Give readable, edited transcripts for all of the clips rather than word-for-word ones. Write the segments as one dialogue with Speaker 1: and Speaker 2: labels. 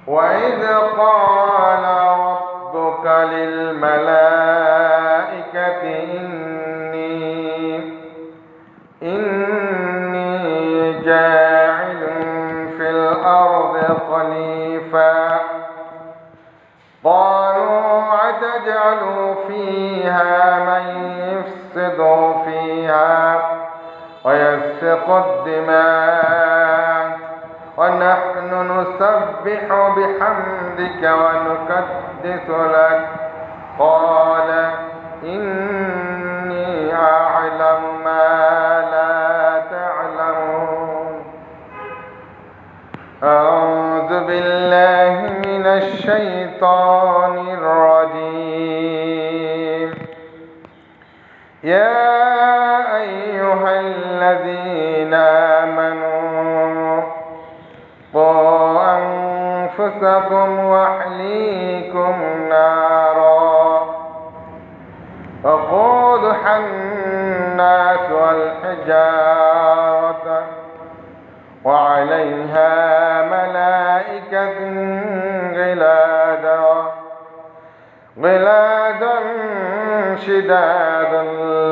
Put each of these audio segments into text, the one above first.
Speaker 1: وإذ قال ربك للملائكة إني جاعل في الأرض خليفة قالوا أتجعل فيها من يفسد فيها ويسفك الدماء ونحن نسبح بحمدك ونقدس لك قال إني أعلم ما لا تعلمون أعوذ بالله من الشيطان الرجيم يا أيها الذين آمنوا قوا أنفسكم وأهليكم نارا وقودها الناس والحجارة وعليها ملائكة غلاد شداد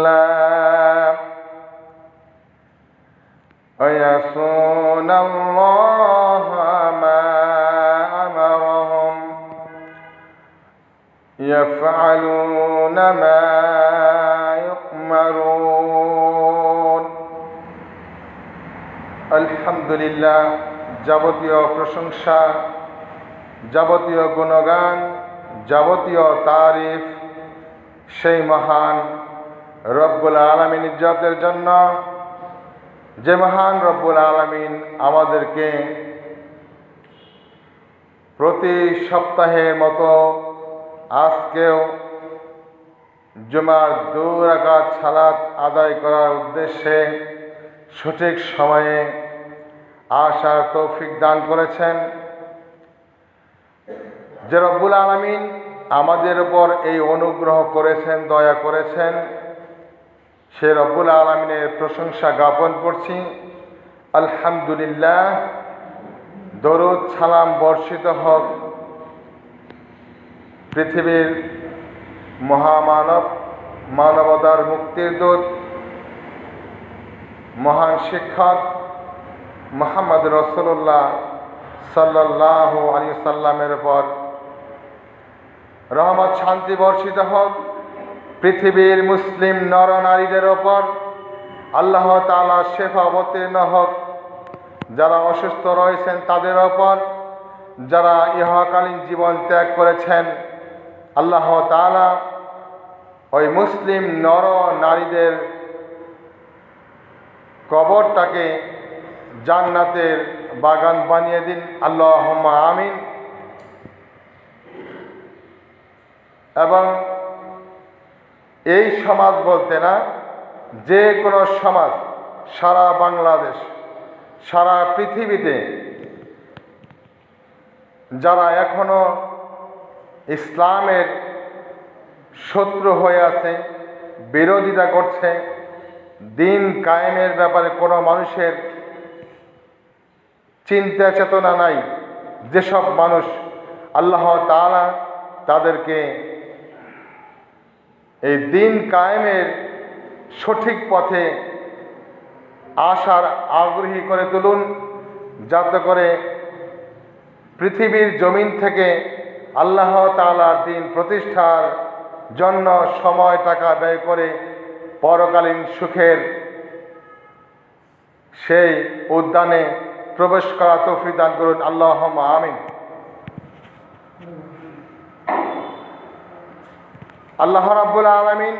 Speaker 1: لا ويعصون الله ما أمرهم يفعلون ما يؤمرون আলহামদুলিল্লাহ যাবতীয় প্রশংসা যাবতীয় গুণগান যাবতীয় তারিফ সেই মহান রব্বুল আলামিন ইজ্জতের জন্য যে মহান রব্বুল আলামিন আমাদেরকে প্রতি সপ্তাহের মতো আজকেও জুমার 2 রাকাত সালাত আদায় করার উদ্দেশ্যে সঠিক সময়ে আসার তৌফিক দান করেছেন। যে রব্বুল আলামিন আমাদের উপর এই অনুগ্রহ করেছেন, দয়া করেছেন, সে রব্বুল আলামিনের প্রশংসা জ্ঞাপন করছি। আলহামদুলিল্লাহ। দরুদ সালাম বর্ষিত হোক পৃথিবীর মহামানব, মানবতার মুক্তির দূত, মহান শিক্ষক মুহাম্মদ রাসূলুল্লাহ সাল্লাল্লাহু আলাইহি সাল্লামের উপর। রহমত শান্তি বর্ষিত হোক পৃথিবীর মুসলিম নর নারীদের ওপর। আল্লাহ তাআলা শেফা অবতীর্ণ হোক যারা অসুস্থ রয়েছেন তাদের ওপর, যারা ইহকালীন জীবন ত্যাগ করেছেন। আল্লাহ তাআলা ওই মুসলিম নর নারীদের কবরটাকে জান্নাতের বাগান বানিয়ে দিন, আল্লাহুম্মা আমিন। এবং এই সমাজ বলতে না, যে কোনো সমাজ, সারা বাংলাদেশ, সারা পৃথিবীতে যারা এখনো ইসলামের শত্রু হয়ে আছে, বিরোধিতা করছে, দিন কায়েমের ব্যাপারে কোনো মানুষের চিন্তা চেতনা নাই, যেসব মানুষ আল্লাহ তাআলা তাদেরকে এই দিন কায়েমের সঠিক পথে আসার আগ্রহী করে তুলুন, যাতে করে পৃথিবীর জমিন থেকে আল্লাহ তাআলার দিন প্রতিষ্ঠার জন্য সময় টাকা ব্যয় করে পরকালীন সুখের সেই উদ্যানে প্রবেশ করা তৌফিক দান করুন, আল্লাহুম্মা আমিন। আল্লাহ রাব্বুল আলামিন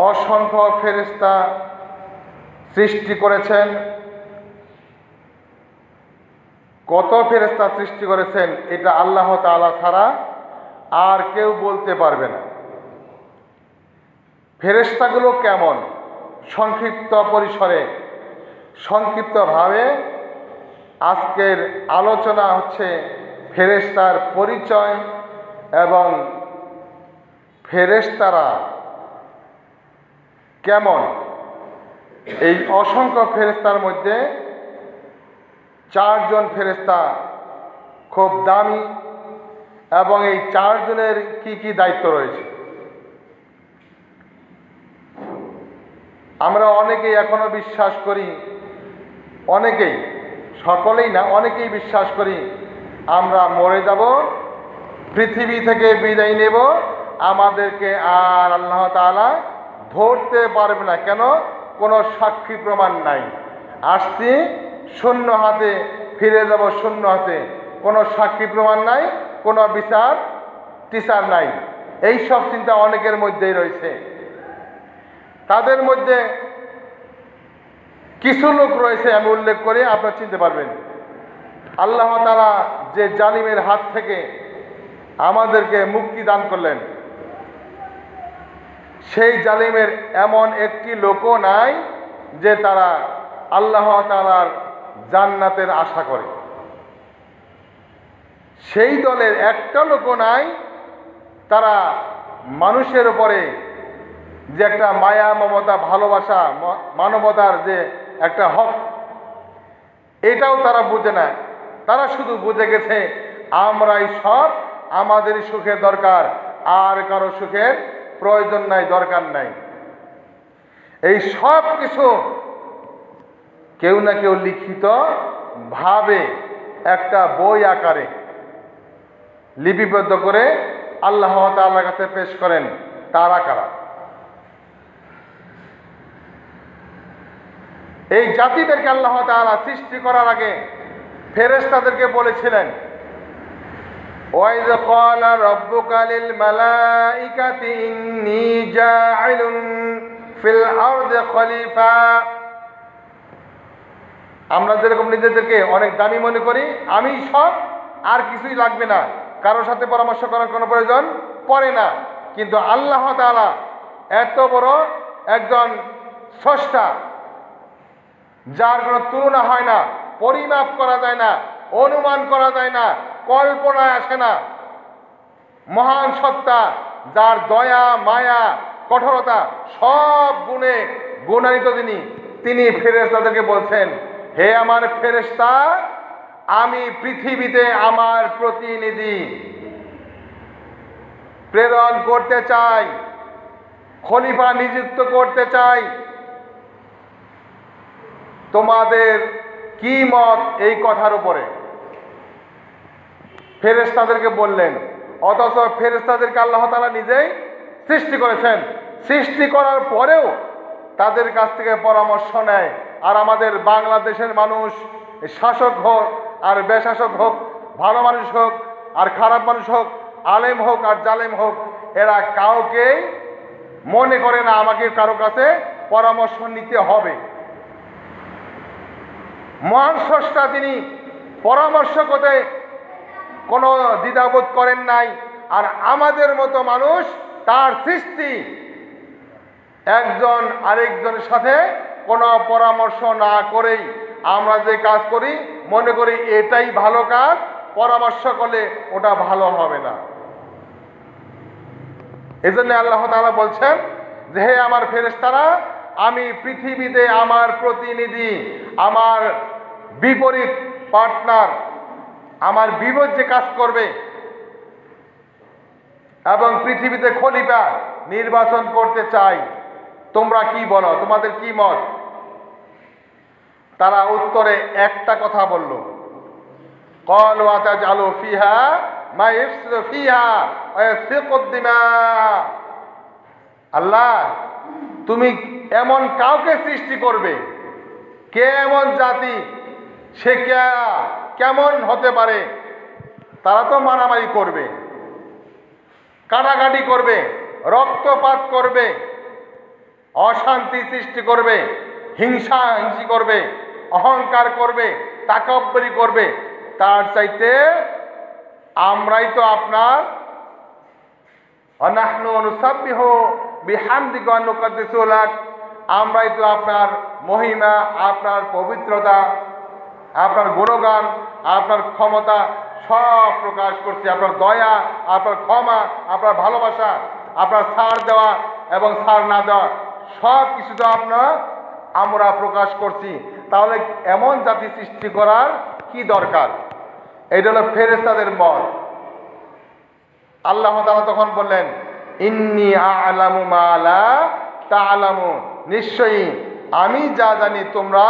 Speaker 1: অসংখ্য ফেরেশতা সৃষ্টি করেছেন। কত ফেরেশতা সৃষ্টি করেছেন এটা আল্লাহ তাআলা ছাড়া আর কেউ বলতে পারবে না। ফেরেশতাগুলো কেমন, সংক্ষিপ্ত পরিসরে সংক্ষিপ্তভাবে আজকের আলোচনা হচ্ছে ফেরেশতার পরিচয় এবং ফেরেশতারা কেমন। এই অসংখ্য ফেরেশতার মধ্যে চারজন ফেরেশতা খুব দামি, এবং এই চারজনের কি কি দায়িত্ব রয়েছে। আমরা অনেকেই এখনো বিশ্বাস করি, অনেকেই, সকলেই না, অনেকেই বিশ্বাস করি আমরা মরে যাব, পৃথিবী থেকে বিদায় নেব, আমাদেরকে আর আল্লাহ তাআলা ধরতে পারবে না। কেন? কোনো সাক্ষী প্রমাণ নাই, আসছি শূন্য হাতে, ফিরে যাব শূন্য হাতে, কোনো সাক্ষী প্রমাণ নাই, কোনো বিচার টিচার নাই। এই সব চিন্তা অনেকের মধ্যেই রয়েছে। তাদের মধ্যে কিছু লোক রয়েছে, আমি উল্লেখ করি, আপনারা চিনতে পারবেন। আল্লাহ তাআলা যে জালিমের হাত থেকে আমাদেরকে মুক্তি দান করলেন, সেই জালিমের এমন একটি লোকও নাই যে তারা আল্লাহ তাআলার জান্নাতের আশা করে। সেই দলের একটা লোকও নাই তারা মানুষের উপরে যে একটা মায়া, মমতা, ভালোবাসা, মানবতার যে একটা হক, এটাও তারা বুঝে না। তারা শুধু বুঝে গেছে আমরাই সব, আমাদের সুখের দরকার, আর কারো সুখের প্রয়োজন নাই, দরকার নাই। এই সব কিছু কেউ না কেউ লিখিত ভাবে একটা বই আকারে লিপিবদ্ধ করে আল্লাহ তাআলার কাছে পেশ করেন। তারা কারা? এই জাতিদেরকে আল্লাহ তাআলা সৃষ্টি করার আগে ফেরেশতাদেরকে বলেছিলেন, ওয়াইয ক্বালা রাব্বুকা লিল মালাইকাতি ইন্নী জাইলুন ফিল আরদি খলিফা। আমরা যেরকম নিজেদেরকে অনেক দামি মনে করি, আমি সব, আর কিছুই লাগবে না, কারোর সাথে পরামর্শ করার কোনো প্রয়োজন পড়ে না। কিন্তু আল্লাহ তাআলা এত বড় একজন স্রষ্টা, যার কোনো তুলনা হয় না, পরিমাপ করা যায় না, অনুমান করা যায় না, কল্পনায় আসে না। মহান সত্তা, যার দয়া, মায়া, কঠোরতা সব গুণে গুণান্বিত তিনি ফেরেশতাদেরকে বলছেন, হে আমার ফেরেশতা, আমি পৃথিবীতে আমার প্রতিনিধি প্রেরণ করতে চাই, খলিফা নিযুক্ত করতে চাই। তোমাদের কি মত এই কথার উপরে? ফেরেশতাদেরকে বললেন। অথচ ফেরেশতাদেরকে আল্লাহ তাআলা নিজেই সৃষ্টি করেছেন। সৃষ্টি করার পরেও তাদের কাছ থেকে পরামর্শ নেয়। আর আমাদের বাংলাদেশের মানুষ, শাসক হোক আর বেশাসক হোক, ভালো মানুষ হোক আর খারাপ মানুষ হোক, আলেম হোক আর জালেম হোক, এরা কাউকেই মনে করে না আমাকে কারো কাছে পরামর্শ নিতে হবে। মহান স্রষ্টা তিনি পরামর্শ করতে কোনো দ্বিধাবোধ করেন নাই। আর আমাদের মতো মানুষ, তার সৃষ্টি, একজন আরেকজনের সাথে কোনো পরামর্শ না করেই আমরা যে কাজ করি মনে করি এটাই ভালো কাজ, পরামর্শ করলে ওটা ভালো হবে না। এজন্য আল্লাহ তাআলা বলছেন যে, হে আমার ফেরেশতারা, আমি পৃথিবীতে আমার প্রতিনিধি, আমার বিপরীত পার্টনার, আমার বিপরীত যে কাজ করবে এবং পৃথিবীতে খলিফা নির্বাচন করতে চাই। তোমরা কি বলো? তোমাদের কি মত? তারা উত্তরে একটা কথা বলল, ক্বালু আতাজআলু ফিহা মা ইফসিদু ফিহা ওয়া ইয়াসফিকুদ দিমা। আল্লাহ, তুমি এমন কাউকে সৃষ্টি করবে, কে এমন জাতি, সে কেমন হতে পারে? তারা তো মারামারি করবে, কাটাকাটি করবে, রক্তপাত করবে, অশান্তি সৃষ্টি করবে, হিংসা করবে, অহংকার করবে, তাকাব্বুরি করবে। তার চাইতে আমরাই তো আপনার অনাহনু নুসাব্বিহু বিহামদিকা ওয়া নুকদ্দিসু লাক, আমরাই তো আপনার মহিমা, আপনার পবিত্রতা, আপনার গুণগান, আপনার ক্ষমতা সব প্রকাশ করছি। আপনার দয়া, আপনার ক্ষমা, আপনার ভালোবাসা, আপনার ছাড় দেওয়া এবং ছাড় না দেওয়া সব কিছু তো আমরা প্রকাশ করছি। তাহলে এমন জাতি সৃষ্টি করার কি দরকার? এটা হলো ফেরেশতাদের মত। আল্লাহ তাআলা তখন বললেন, ইন্নী আ'লামু মা লা তা'লামুন, নিশ্চয়ই আমি যা জানি তোমরা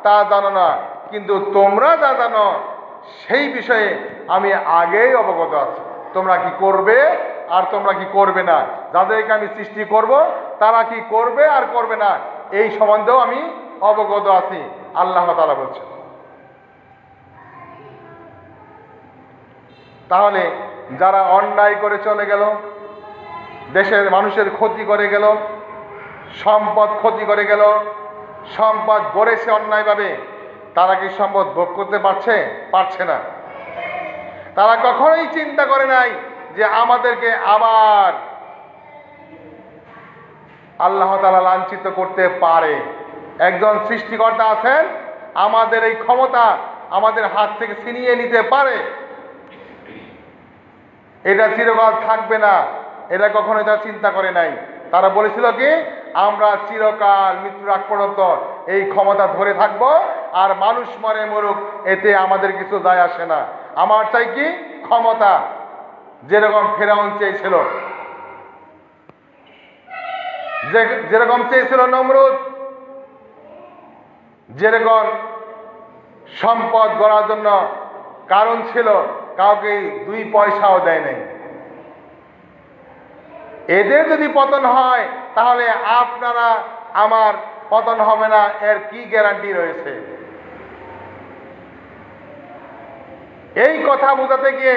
Speaker 1: তা জানো না, কিন্তু তোমরা যা জানো সেই বিষয়ে আমি আগেই অবগত আছি। তোমরা কি করবে আর তোমরা কি করবে না, যাদেরকে আমি সৃষ্টি করব তারা কি করবে আর করবে না, এই সম্বন্ধেও আমি অবগত আছি, আল্লাহ তাআলা বলছেন। তাহলে যারা অন্যায় করে চলে গেল, দেশের মানুষের ক্ষতি করে গেল, সম্পদ ক্ষতি করে গেল, সম্পদ গড়েছে অন্যায়ভাবে, তারা কি সম্পদ ভোগ করতে পারছে? পারছে না। তারা কখনোই চিন্তা করে নাই যে আমাদেরকে আবার আল্লাহ তাআলা লাঞ্ছিত করতে পারে। একজন সৃষ্টিকর্তা আছেন, আমাদের এই ক্ষমতা আমাদের হাত থেকে ছিনিয়ে নিতে পারে। এটা চিরকাল থাকবে না, এটা কখনো তারা চিন্তা করে নাই। তারা বলেছিল কি, আমরা চিরকাল মৃত্যুর আগ পর্যন্ত এই ক্ষমতা ধরে থাকবো, আর মানুষ মরে মরুক এতে আমাদের কিছু যায় আসে না। আমার চাই কি ক্ষমতা, যেরকম ফেরাউন চেয়েছিল, যেরকম চেয়েছিল নমরুদ, যেরকম সম্পদ গড়ার জন্য কারণ ছিল, কাউকে 2 পয়সাও দেয় নাই। এদের যদি পতন হয় তাহলে আপনারা আমার পতন হবে না, এর কি গ্যারান্টি রয়েছে? এই কথা বোঝাতে গিয়ে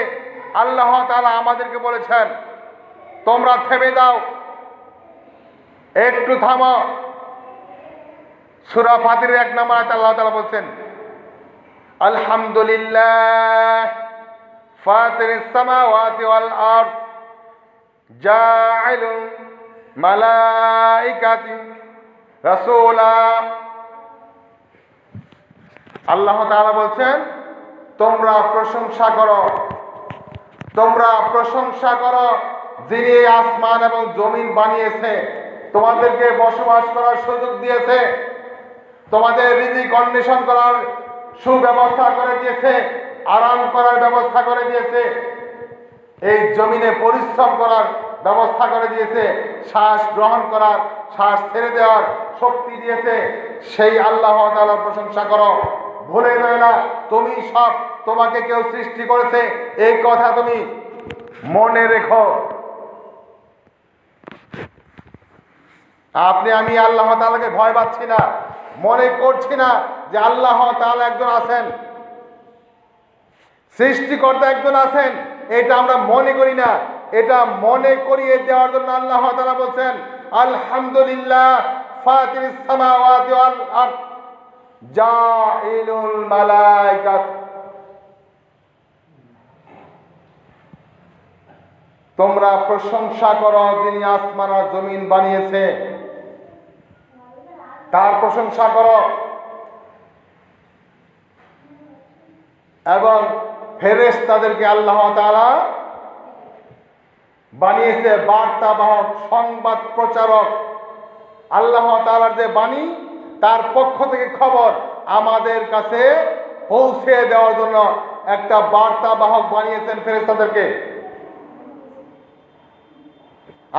Speaker 1: আল্লাহ তাআলা আমাদেরকে বলেছেন, তোমরা থেমে যাও, একটু থামো। সূরা ফাতিরের 1 নম্বর আয়াতে আল্লাহ তাআলা বলছেন, আলহামদুলিল্লাহ ফাতিরিস সামাওয়াতি ওয়াল আরদ জাইলুল মালাইকাতি রাসূলা। আল্লাহ তাআলা বলছেন, তোমরা প্রশংসা করো, তোমরা প্রশংসা করো যিনি আসমান এবং জমিন বানিয়েছে, তোমাদেরকে বসবাস করার সুযোগ দিয়েছে, তোমাদের রিজিক অন্বেষণ করার সুব্যবস্থা করে দিয়েছে, আরাম করার ব্যবস্থা করে দিয়েছে, এই জমিনে পরিশ্রম করার ব্যবস্থা করে দিয়েছে, শ্বাস গ্রহণ করার, শ্বাস ছেড়ে দেওয়ার শক্তি দিয়েছে। সেই আল্লাহ তাআলার প্রশংসা করো, ভুলে যাও না তুমি সব, তোমাকে কেউ সৃষ্টি করেছে, এই কথা তুমি মনে রেখো। আপনি আমি আল্লাহ তাআলাকে ভয় পাচ্ছি না, মনে করছি না যে আল্লাহ তাআলা একজন আছেন, সৃষ্টিকর্তা একজন আছেন, এটা আমরা মনে করি না। এটা মনে করিয়ে দেওয়ার জন্য আল্লাহ তাআলা বলছেন, আলহামদুলিল্লাহ ফাতিরিস সামাওয়াতি ওয়াল আরদ জাইলুল মালাইকাত। তোমরা প্রশংসা করো যিনি আসমান আর জমিন বানিয়েছে, তার প্রশংসা করো। এবং ফেরেশতাদেরকে আল্লাহ তাআলা বানিয়েছে বার্তাবাহক, সংবাদ প্রচারক। আল্লাহ তাআলার যে বাণী, তার পক্ষ থেকে খবর আমাদের কাছে পৌঁছে দেওয়ার জন্য একটা বার্তাবাহক বানিয়েছেন ফেরেশতাদেরকে।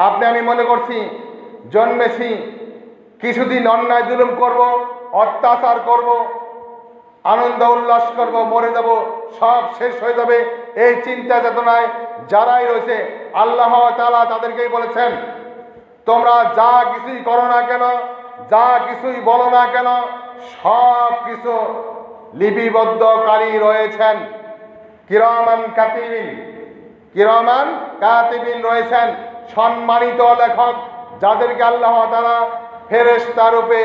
Speaker 1: আপনি আমি মনে করছি জন্মেছি, কিছুদিন অন্যায় জুলুম করব, অত্যাচার করব, আনন্দ উল্লাস করব, মরে যাব, সব শেষ হয়ে যাবে, এই চিন্তা চেতনায় যারাই রয়েছে আল্লাহ তাআলা তাদেরকেই বলেছেন, তোমরা যা কিছুই করো না কেন, যা কিছুই বলো না কেন, সব কিছু লিপিবদ্ধকারী রয়েছেন, কিরামান কাতিবিন, কিরামান কাতিবিন রয়েছেন, সম্মানিত লেখক, যাদেরকে আল্লাহ তাআলা ফেরেশতা রূপে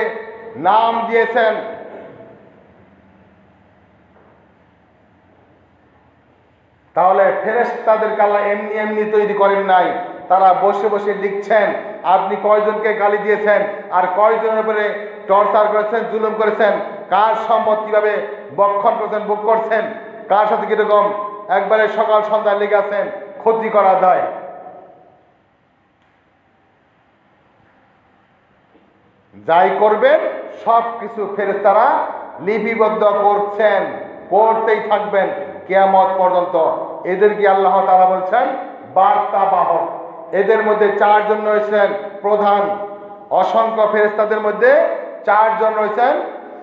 Speaker 1: নাম দিয়েছেন। তাহলে ফেরেশতাদেরকে আল্লাহ এমনি এমনি তৈরি করেন নাই, তারা বসে বসে লিখছেন আপনি কয়জনকে গালি দিয়েছেন, আর কয়জনের উপরে টর্চার করেছেন, জুলুম করেছেন, কার সম্পদ কিভাবে বক্ষণ করেছেন, ভোগ করছেন, কার সাথে কিরকম একবারে সকাল সন্ধ্যায় লেগে আছেন, ক্ষতি করা যায়। যাই করবেন সব কিছু ফেরেশতারা লিপিবদ্ধ করছেন, করতেই থাকবেন কিয়ামত পর্যন্ত। এদেরকে আল্লাহ তাআলা বলছেন বার্তা বাহক। এদের মধ্যে 4 জন রয়েছেন প্রধান, অসংখ্য ফেরেশতাদের মধ্যে 4 জন রয়েছেন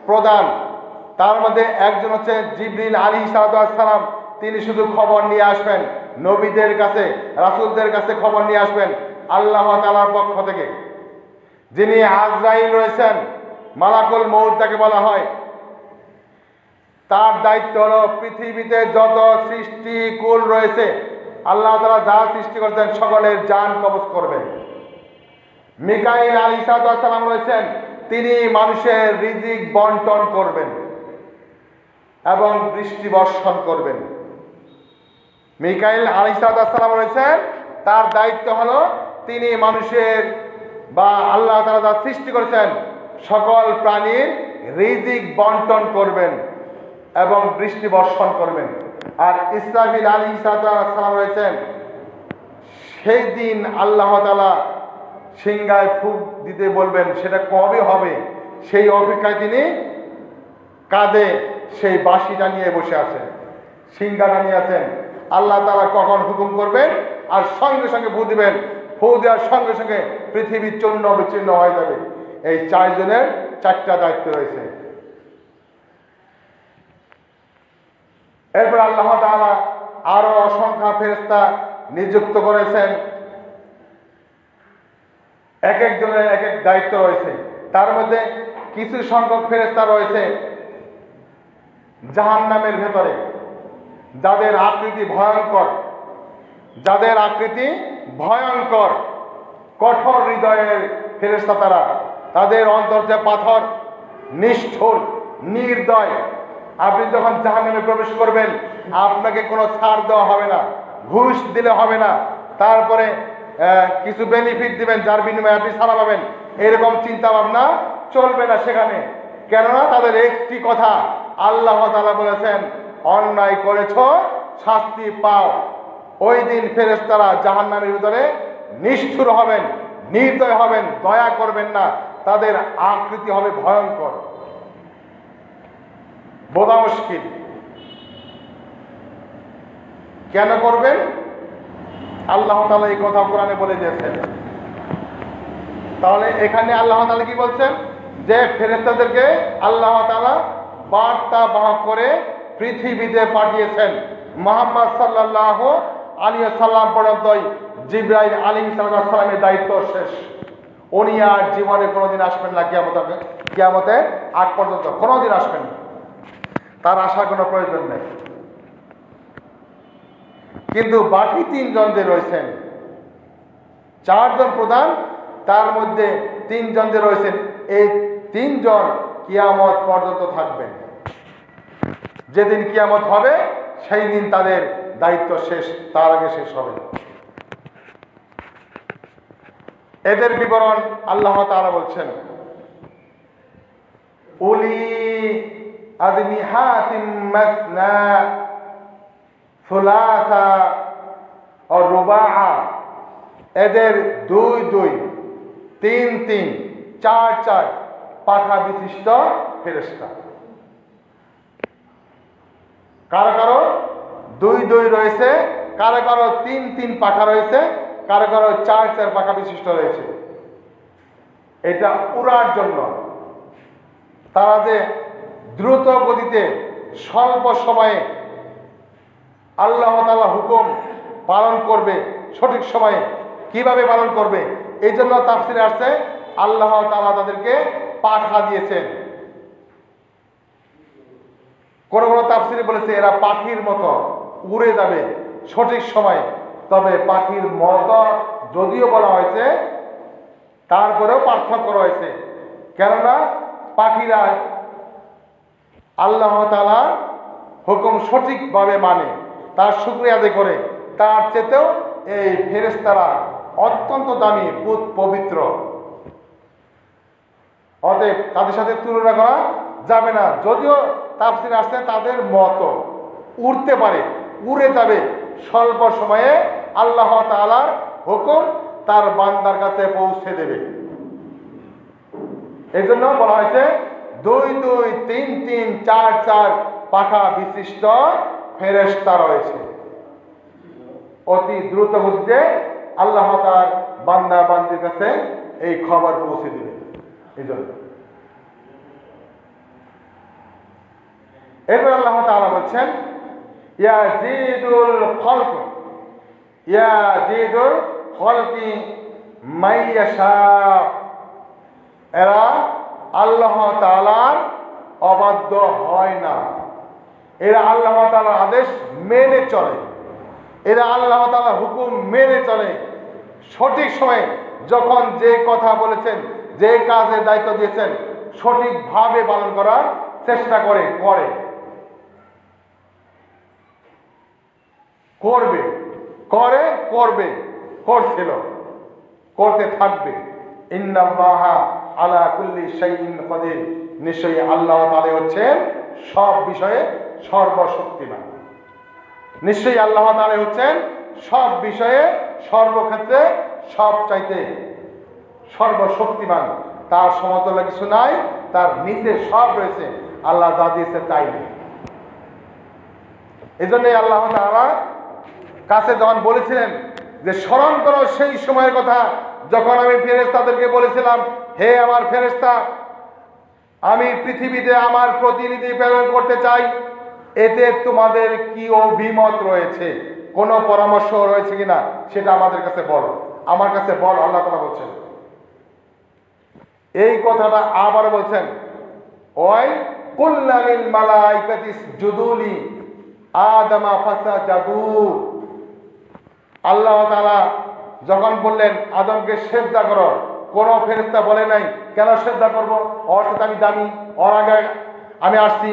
Speaker 1: প্রধান। তার মধ্যে একজন হচ্ছে জিবরিল আলাইহিস সালাম। তিনি শুধু খবর নিয়ে আসবেন নবীদের কাছে, রাসূলদের কাছে খবর নিয়ে আসবেন আল্লাহ তাআলার পক্ষ থেকে। যিনি আজরাইল রয়েছেন, মালাকুল মউত যাকে বলা হয়, তার দায়িত্ব হলো পৃথিবীতে যত সৃষ্টিকুল রয়েছে আল্লাহ তাআলা যা সৃষ্টি করেছেন সকলের জান কবজ করবেন। মিকাইল আলাইহিস সালাম রয়েছেন, তিনি মানুষের রিজিক বন্টন করবেন এবং বৃষ্টি বর্ষণ করবেন। মিকাইল আলাইহিস সালাম রয়েছেন, তার দায়িত্ব হলো তিনি মানুষের বা আল্লাহ তাআলা যা সৃষ্টি করেছেন সকল প্রাণীর রিজিক বন্টন করবেন এবং বৃষ্টি বর্ষণ করবেন। আর ইসরাফিল আলাইহিস সালাম রয়েছেন, সেই দিন আল্লাহ তাআলা সিংহায় ফুঁক দিতে বলবেন, সেটা কবে হবে সেই অপেক্ষায় তিনি কাঁধে সেই বাঁশিটা নিয়ে বসে আছেন, সিংহাটা নিয়ে আছেন। আল্লাহ তাআলা কখন হুকুম করবেন আর সঙ্গে সঙ্গে ফু দিবেন, ফু দেওয়ার সঙ্গে সঙ্গে পৃথিবী চূর্ণ বিচ্ছিন্ন হয়ে যাবে। এই 4 জনের 4টা দায়িত্ব রয়েছে। এরপর আল্লাহ তাআলা আরো অসংখ্য ফেরেশতা নিযুক্ত করেছেন, এক একজনের এক এক দায়িত্ব রয়েছে। তার মধ্যে কিছু সংখ্যক ফেরেশতা রয়েছে জাহান্নামের ভেতরে, যাদের আকৃতি ভয়ঙ্কর, যাদের আকৃতি ভয়ঙ্কর, কঠোর হৃদয়ের ফেরেশতা তারা। তাদের অন্তর যে পাথর, নিষ্ঠুর, নির্দয়। আপনি যখন জাহান্নামে প্রবেশ করবেন আপনাকে কোনো ছাড় দেওয়া হবে না, ঘুষ দিলে হবে না, তারপরে কিছু বেনিফিট দিবেন যার বিনিময়ে আপনি ছাড়া পাবেন, এরকম চিন্তা ভাবনা চলবে না সেখানে। কেননা তাদের একটি কথা, আল্লাহ তাআলা বলেছেন অন্যায় করেছো শাস্তি পাও। ওই দিন ফেরেশতারা জাহান্নামের ভিতরে নিষ্ঠুর হবেন, নির্দয় হবেন, দয়া করবেন না। তাদের আকৃতি হবে ভয়ঙ্কর, বোঝা মুশকিল। কেন করবেন? আল্লাহ তাআলা এই কথা কোরআনে বলে দিয়েছেন। তাহলে এখানে আল্লাহ তাআলা কি বলছেন? যে ফেরেশতাদেরকে আল্লাহ তাআলা বার্তা বাহক করে পৃথিবীতে পাঠিয়েছেন। মুহাম্মদ সাল্লাল্লাহু আলাইহি ওয়াসাল্লাম পর্যন্তই জিবরাইল আলাইহিস সালামের দায়িত্ব শেষ। উনি আর জীবনে কোনোদিন আসবেন না, কিয়ামতের আগ পর্যন্ত কোনোদিন আসবেন না, তার আসার কোনো প্রয়োজন নেই। কিন্তু বাকি 3 জন যে রয়েছেন, 4 জন প্রধান, তার মধ্যে 3 জন যে রয়েছেন, এই 3 জন কিয়ামত পর্যন্ত থাকবেন। যেদিন কিয়ামত হবে সেই দিন তাদের দায়িত্ব শেষ, তার আগে শেষ হবে। এদের বিবরণ আল্লাহ তাআলা বলছেন, উলি আজনিহাতিম মাসনা সুলাসা ও রুবাআ। এদের 2-2, 3-3, 4-4 পাখা বিশিষ্ট ফেরেশতা। কারো কারো 2-2 রয়েছে, কারো কারো 3-3 পাখা রয়েছে, কারো কারো 4-4 পাখা বিশিষ্ট রয়েছে। এটা উড়ার জন্য, তারা যে দ্রুত গতিতে স্বল্প সময়ে আল্লাহ তাআলা হুকুম পালন করবে, সঠিক সময়ে কিভাবে পালন করবে, এই জন্য তাফসিরে আসছে আল্লাহ তাআলা তাদেরকে পাখা দিয়েছেন। কোন কোন তাফসিরে বলেছে এরা পাখির মতো উড়ে যাবে সঠিক সময়ে। তবে পাখির মতো যদিও বলা হয়েছে, তারপরেও পার্থক্য রয়েছে। কেননা পাখিরা আল্লাহ তাআলার হুকুম সঠিকভাবে মানে, তার শুকরিয়া আদায় করে। তার চেয়েও এই ফেরেশতারা অত্যন্ত দামি, পবিত্র। অতএব তাদের সাথে তুলনা করা যাবে না। যদিও তাফসিরে আসছে তাদের মতো উড়তে পারে, উড়ে যাবে স্বল্প সময়ে, আল্লাহ তাআলার হুকুম তার বান্দার কাছে পৌঁছে দেবে। এই জন্য বলা হয়েছে দুই দুই, তিন তিন, চার চার পাখা বিশিষ্ট ফেরেশতা রয়েছে। অতি দ্রুত গতিতে আল্লাহ তাআলা বান্দা বান্দির কাছে এই খবর পৌঁছে দিবেন। এই জন্য এরপর আল্লাহ তাআলা বলছেন, ইয়াজিদুল খলকি মাইয়াশা। এরা আল্লাহ তাআলার অবাধ্য হয় না, এরা আল্লাহ তাআলার আদেশ মেনে চলে, এরা আল্লাহ তাআলার হুকুম মেনে চলে। সঠিক সময়ে যখন যে কথা বলেছেন, যে কাজের দায়িত্ব দিয়েছেন, সঠিকভাবে পালন করার চেষ্টা করছিল, করতে থাকবে। ইন্নাল্লাহা আলা কুল্লি শাইইন কাদির। নিশ্চয়ই আল্লাহ তাআলা হচ্ছেন সব বিষয়ে সর্বশক্তিমান। নিশ্চয়ই আল্লাহ তাআলা হচ্ছেন সব বিষয়ে সর্বক্ষেত্রে সবচাইতে সর্বশক্তিমান। তার সমতুল্য কিছু নাই, তার নিচে সব রয়েছে। আল্লাহ যা দিয়েছে তাই নেই। এই জন্যই আল্লাহ তাআলা কাছে যখন বলেছিলেন যে স্মরণ করো সেই সময়ের কথা যখন আমি ফেরেশতাদেরকে বলেছিলাম, হে আমার ফেরেশতা, আমি পৃথিবীতে আমার প্রতিনিধি প্রেরণ করতে চাই, এতে তোমাদের কি অভিমত রয়েছে, কোনো পরামর্শ রয়েছে কিনা সেটা আমাদের কাছে বলো, আমার কাছে বল। আল্লাহ তাআলা বলছেন এই কথাটা আবার বলছেন, ওই কুল্লা লিল মালাইকাতি ইসজুদুলি আদামা ফাসাজাদু। আল্লাহ তাআলা যখন বললেন আদমকে সিজদা করো, কোনো ফেরেশতা বলে নাই কেন সিজদা করব, ওর সাথে আমি দামি, ওর আগে আমি আসছি,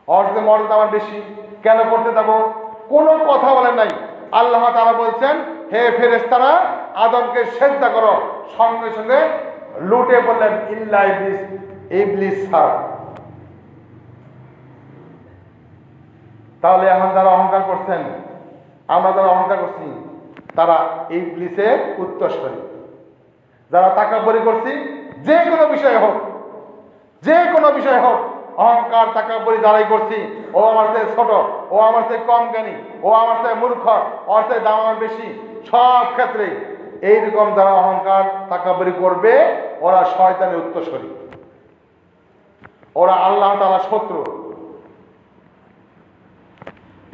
Speaker 1: ওর সাথে মর্যাদা আমার বেশি, কেন করতে যাব, কোনো কথা বলেন নাই। আল্লাহ তাআলা বলছেন, হে ফেরেশতারা আদমকে সিজদা করো, সঙ্গে সঙ্গে লুটে বললেন ইল্লা ইবলিস, ইবলিস ছাড়া। তাহলে এখন যারা অহংকার করছেন, আমরা যারা অহংকার করছি, তারা ইবলিসের উত্তরসূরি। যারা তাকাব্বুরি করছি, যে কোনো বিষয় হোক, অহংকার তাকাব্বুরি যারাই করছি, ও আমার চেয়ে ছোট, ও আমার চেয়ে কম জ্ঞানী, ও আমার চেয়ে মূর্খ, ওর চেয়ে দাম আমার বেশি, সব ক্ষেত্রে এইরকম যারা অহংকার তাকাব্বুরি করবে, ওরা শয়তানের উত্তরসূরি, ওরা আল্লাহ তাআলার শত্রু।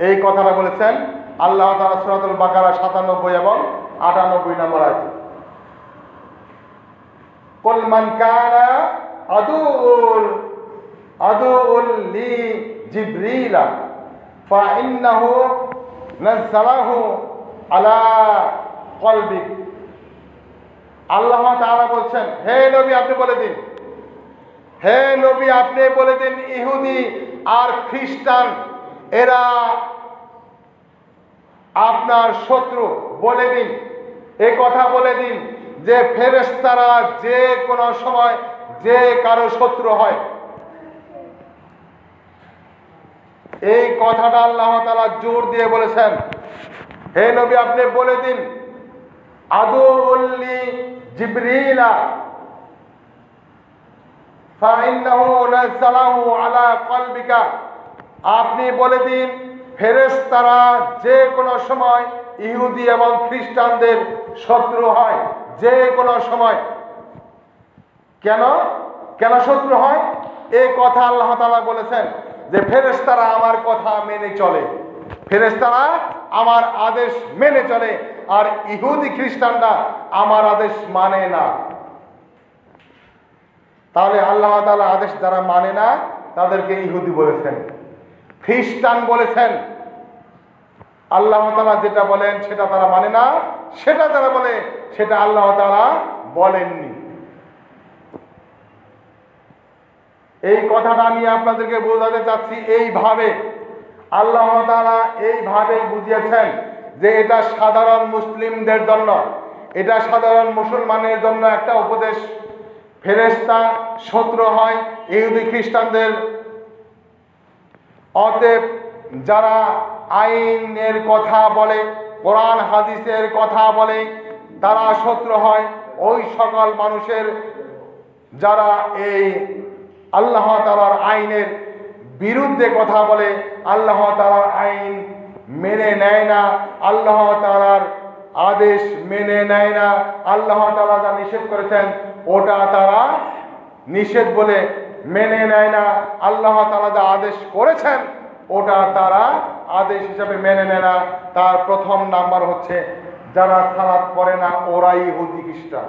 Speaker 1: এই কথাটা বলেছেন আল্লাহ তাআলা সূরাতুল বাকারা 97 এবং 98 নম্বর আয়াতে। কুল মান কানা আদুউল লি জিবরিলা ফা ইন্নাহু নাযালাহু আলা কলবিক। আল্লাহ তাআলা বলছেন, হে নবী আপনি বলে দিন, ইহুদি আর খ্রিস্টান এরা আপনার শত্রু। বলে দিন, এই কথা বলে দিন যে ফেরেশতারা যে কোনো সময় যে কারো শত্রু হয়। এই কথাটা আল্লাহ তাআলা জোর দিয়ে বলেছেন, হে নবী আপনি বলে দিন আদুউল্লি জিবরিলা ফাইন্নাহু নাযালাহু আলা কলবিকা। আপনি বলে দিন ফেরেশতারা যে কোনো সময় ইহুদি এবং খ্রিস্টানদের শত্রু হয়, যে কোনো সময়। কেন শত্রু হয়? এই কথা আল্লাহ তাআলা বলেছেন যে ফেরেশতারা আমার কথা মেনে চলে, ফেরেশতারা আমার আদেশ মেনে চলে, আর ইহুদি খ্রিস্টানরা আমার আদেশ মানে না। তাহলে আল্লাহ তাআলা আদেশ যারা মানে না তাদেরকে ইহুদি বলেছেন, খ্রিস্টান বলেছেন। আল্লাহ তাআলা যেটা বলেন সেটা তারা মানে না, সেটা যারা বলে সেটা আল্লাহ তাআলা বলেননি। এই কথাটা আমি আপনাদেরকে বোঝাতে চাচ্ছি এইভাবে। আল্লাহ তাআলা এইভাবে বুঝিয়েছেন যে এটা সাধারণ মুসলিমদের জন্য, এটা সাধারণ মুসলমানের জন্য একটা উপদেশ। ফেরেশতা শত্রু হয় ইহুদি খ্রিস্টানদের, অতএব যারা আইনের কথা বলে, কোরআন হাদিসের কথা বলে, তারা শত্রু হয় ওই সকল মানুষের যারা এই আল্লাহ তাআলার আইনের বিরুদ্ধে কথা বলে, আল্লাহ তাআলার আইন মেনে নেয় না, আল্লাহ তাআলার আদেশ মেনে নেয় না, আল্লাহ তাআলা যা নিষেধ করেছেন ওটা তারা নিষেধ বলে মেনে নেয় না, আল্লাহ তাআলা যা আদেশ করেছেন ওটা তারা আদেশ হিসাবে মেনে নেয় না। তার প্রথম নাম্বার হচ্ছে যারা সালাত পড়ে না ওরাই ইহুদি খ্রিস্টান।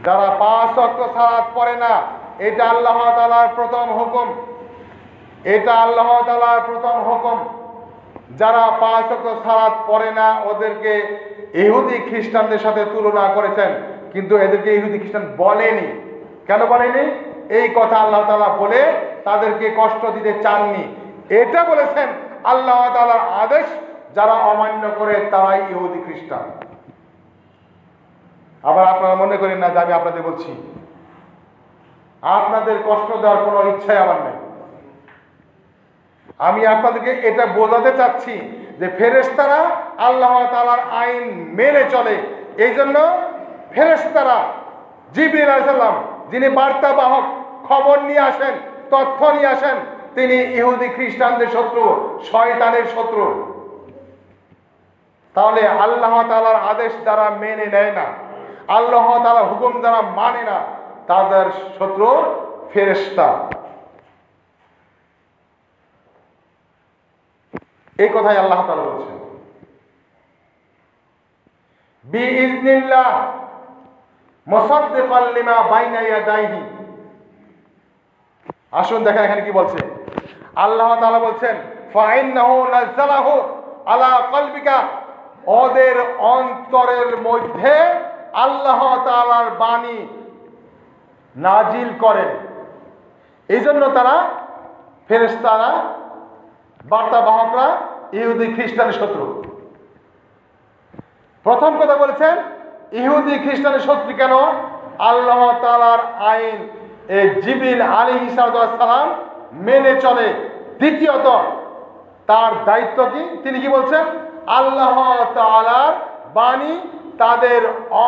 Speaker 1: যারা 5 ওয়াক্ত সালাত পড়ে না, এটা আল্লাহ তাআলার প্রথম হুকুম, এটা আল্লাহ তাআলার প্রথম হুকুম। যারা 5 ওয়াক্ত সালাত পড়ে না ওদেরকে ইহুদি খ্রিস্টানদের সাথে তুলনা করেছেন, কিন্তু এদেরকে ইহুদি খ্রিস্টান বলেনি। কেন বলেনি? এই কথা আল্লাহ তাআলা বলে তাদেরকে কষ্ট দিতে চাননি। এটা বলেছেন আল্লাহ তাআলার আদেশ যারা অমান্য করে তারাই ইহুদি খ্রিস্টান। আবার আপনারা মনে করেন না যে আমি আপনাদের বলছি, আপনাদের কষ্ট দেওয়ার কোনো ইচ্ছাই আমার নেই। আমি আপনাদেরকে এটা বোঝাতে চাচ্ছি যে ফেরেশতারা আল্লাহ তাআলার আইন মেনে চলে। এই জন্য ফেরেশতারা জিবরিল আলাইহিস সালাম যিনি বার্তা বাহক, খবর নিয়ে আসেন, তথ্য নিয়ে আসেন, তিনি ইহুদি খ্রিস্টানদের শত্রু, শয়তানের শত্রু। তাহলে আল্লাহ তাআলার আদেশ যারা মেনে নেয় না, আল্লাহ তাআলার হুকুম যারা মানে না, তাদের শত্রু ফেরেশতা। এই কথাই আল্লাহ তাআলা বলছেন, বিইজনিল্লাহ মুসাদ্দিকাল লিমা বাইনা ইয়াদাইহি। আসুন দেখেন এখানে কি বলছে। আল্লাহ তাআলা বলছেন ফাইন্নাহু নাযালাহু আলা কলবিকা, ওদের অন্তরের মধ্যে আল্লাহ তাআলার বাণী নাজিল করেন। এই জন্য তারা ফেরেশতারা, বার্তাবাহকরা ইহুদি খ্রিস্টানের শত্রু। প্রথম কথা বলেছেন ইহুদি খ্রিস্টানের শত্রু কেন? আল্লাহ তাআলার আইন এই জিবরিল আলাইহিস সালাম মেনে চলে। দ্বিতীয়ত তার দায়িত্ব কি? তিনি কি বলছেন? আল্লাহ তাআলার বাণী তাদের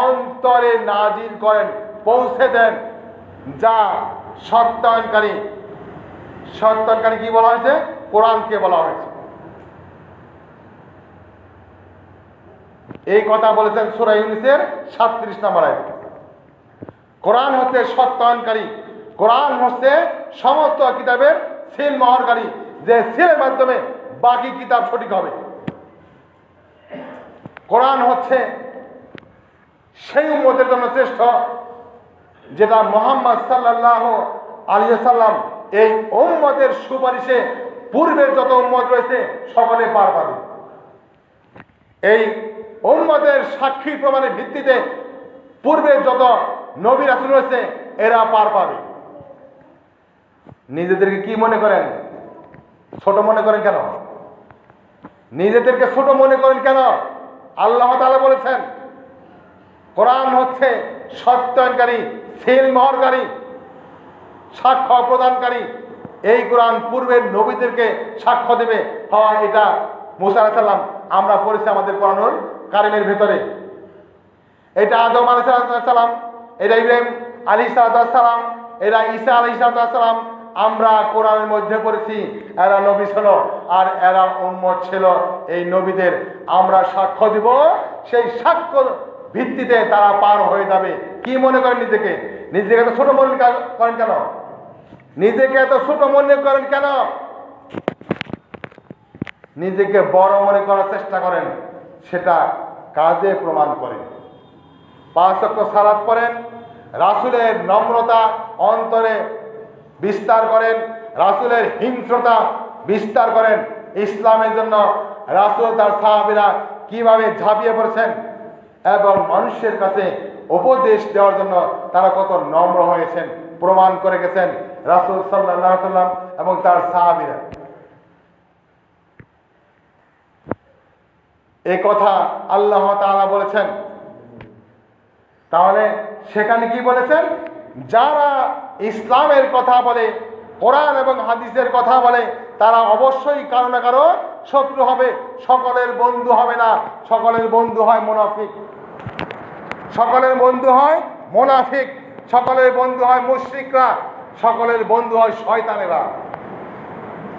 Speaker 1: অন্তরে নাজিল করেন, পৌঁছে দেন। যা সত্যায়নকারী, সত্যায়নকারী কি বলা হয়েছে? কোরআনকে বলা হয়েছে। এই কথা বলেছেন সূরা ইউনূসের 37 নম্বর আয়াত। কোরআন হচ্ছে সত্যায়নকারী, কোরআন হচ্ছে সমস্ত কিতাবের সিল মোহরকারী, যে সিলের মাধ্যমে বাকি কিতাব সঠিক হবে। কোরআন হচ্ছে সেই উম্মতের জন্য শ্রেষ্ঠ যেটা মুহাম্মদ সাল্লাল্লাহু আলাইহি ওয়াসাল্লাম এই উম্মতের সুপারিশে পূর্বের যত উম্মত রয়েছে সকলে পার পাবে। এই উম্মতের সাক্ষী প্রমাণের ভিত্তিতে পূর্বের যত নবী রাসূল রয়েছে এরা পার পাবে। নিজেদেরকে কি মনে করেন? ছোট মনে করেন কেন? নিজেদেরকে ছোট মনে করেন কেন? আল্লাহ তাআলা বলেছেন কোরআন হচ্ছে সত্যায়নকারী, সিল মোহরকারী, সাক্ষ্য প্রদানকারী। এই কোরআন পূর্বের নবীদেরকে সাক্ষ্য দেবে। হ্যাঁ, এটা মুসা আলাইহিস সালাম আমরা পড়েছি আমাদের কোরআনুল কারীমের ভিতরে। এটা আদম আলাইহিস সালাম, এটা ইব্রাহিম আলাইহিস সালাম, এটা ঈসা আলাইহিস সালাম আমরা কোরআনের মধ্যে পড়েছি। এরা নবী ছিল আর এরা উম্মত ছিল এই নবীদের। আমরা সাক্ষ্য দিব, সেই সাক্ষ্য ভিত্তিতে তারা পার হয়ে যাবে। কি মনে করেন নিজেকে? নিজেকে এত ছোট মনে করেন কেন? নিজেকে এত ছোট মনে করেন কেন? নিজেকে বড় মনে করার চেষ্টা করেন, সেটা কাজে প্রমাণ করেন। 5 ওয়াক্ত সালাত পড়েন, রাসূলের নম্রতা অন্তরে বিস্তার করেন, রাসূলের হিংস্রতা বিস্তার করেন। ইসলামের জন্য রাসূল তার সাহাবীরা কিভাবে ঝাঁপিয়ে পড়েছেন এবং মানুষের কাছে উপদেশ দেওয়ার জন্য তারা কত নম্র হয়েছেন প্রমাণ করে গেছেন রাসূল সাল্লাল্লাহু আলাইহি ওয়াসাল্লাম এবং তার সাহাবীরা। এই কথা আল্লাহ তাআলা বলেছেন। তাহলে সেখানে কি বলেছেন? যারা ইসলামের কথা বলে, কোরআন এবং হাদিসের কথা বলে, তারা অবশ্যই কারো না কারো শত্রু হবে, সকলের বন্ধু হবে না। সকলের বন্ধু হয় মুনাফিক, সকলের বন্ধু হয় মুনাফিক। সকলের বন্ধু হয় মুশরিকরা, সকলের বন্ধু হয় শয়তানেরা।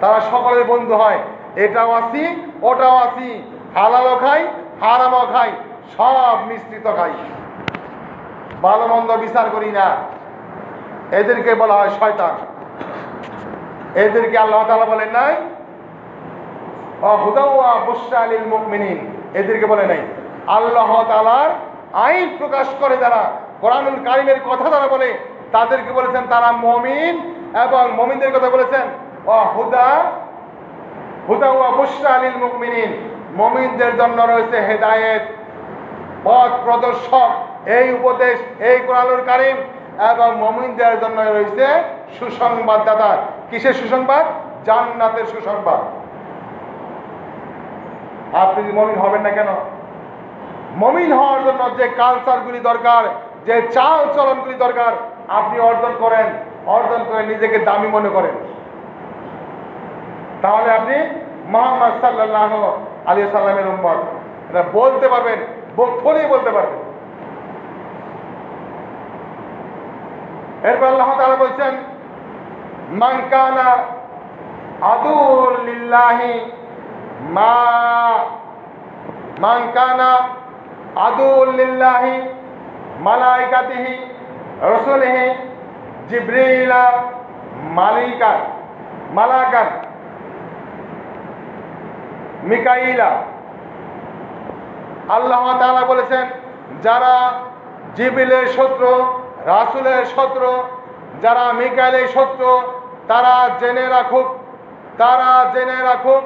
Speaker 1: তারা সকলের বন্ধু হয়, এটাও আসি ওটাও আসি, হালালও খাই হারামও খাই, সব মিশ্রিত খাই, ভালো মন্দ বিচার করি না। এদেরকে বলা হয় শয়তান। এদেরকে আল্লাহ তাআলা বলেন নাই হুদা ওয়া বুশরা লিল মুমিনিন, এদেরকে বলে নাই। আল্লাহ তাআলার আইন প্রকাশ করে যারা, কোরআনুল কারীমের কথা যারা বলে, তাদেরকে বলেছেন তারা মুমিন, এবং মুমিনদের কথা বলেছেন হুদা ওয়া বুশরা লিল মুমিনিন, মুমিনদের জন্য রয়েছে হেদায়েত, পথ প্রদর্শক, এই উপদেশ, এই কোরআনুল কারীম, এবং মুমিনদের জন্য রয়েছে সুসংবাদদাতা। কিসের সুসংবাদ? জান্নাতের সুসংবাদ। আপনি মুমিন হবেন না কেন? মুমিন হওয়ার জন্য যে কালচারগুলি দরকার, যে চাল চলনগুলি দরকার, আপনি অর্জন করেন, অর্জন করে নিজেকে দামি মনে করেন, তাহলে আপনি মুহাম্মদ সাল্লাল্লাহু আলাইহি সাল্লামের উম্মত। এটা বলতে পারবেন, বক্তব্যই বলতে পারবেন। এরপর আল্লাহ তাআলা বলছেন মান কানা আদুউল লিল্লাহি মান কানা আদুউল লিল্লাহি মালাইকাতিহি রাসূলিহি জিবরিলা মালাকান মিকাইলা। আল্লাহ তাআলা বলেছেন যারা জিবরিলের শত্রু, রাসূলের শত্রু, যারা মিকাইলের শত্রু, তারা জেনে রাখুক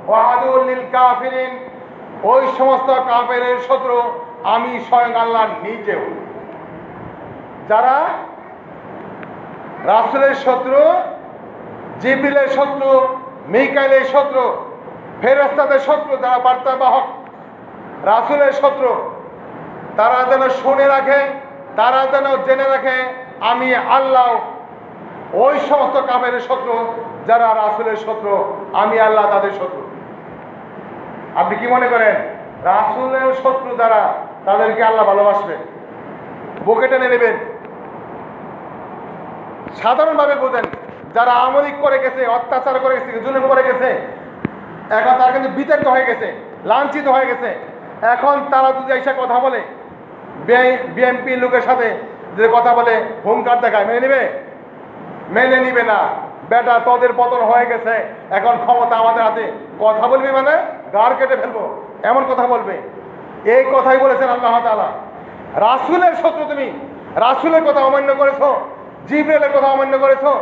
Speaker 1: ওয়াদুল লিল কাফিরিন, ওই সমস্ত কাফেরের শত্রু আমি স্বয়ং আল্লাহ নিজেও। যারা রাসূলের শত্রু, জিবরিলের শত্রু, মিকাইলের শত্রু, ফেরেশতাদের শত্রু, যারা বার্তাবাহক, রাসূলের শত্রু, তারা যেন শুনে রাখে, তারা যেন জেনে রাখে আমি আল্লাহ ওই সমস্ত কাফেরের শত্রু যারা রাসূলের শত্রু, আমি আল্লাহ তাদের শত্রু। আপনি কি মনে করেন রাসূলের শত্রু যারা, তাদেরকে আল্লাহ ভালোবাসবে, বুকে টেনে নেবেন? সাধারণভাবে বোঝেন, যারা আমলিক করে গেছে, অত্যাচার করে গেছে, জুলুম করে গেছে, এখন তার কিন্তু বিতাড়িত হয়ে গেছে, লাঞ্ছিত হয়ে গেছে, এখন তারা যদি এসে কথা বলে, বিএনপি লোকের সাথে যে কথা বলে, হুঙ্কার দেখায়, মেনে নিবে না। বেটা তোদের পতন হয়ে গেছে, এখন ক্ষমতা আমাদের হাতে, কথা বলবি মানে গাড় কেটে ফেলবো, এমন কথা বলবে। এই কথাই বলেছেন আল্লাহ তাআলা। রাসূলের শত্রু তুমি, রাসূলের কথা অমান্য করেছো, জিবরিলের কথা অমান্য করেছো,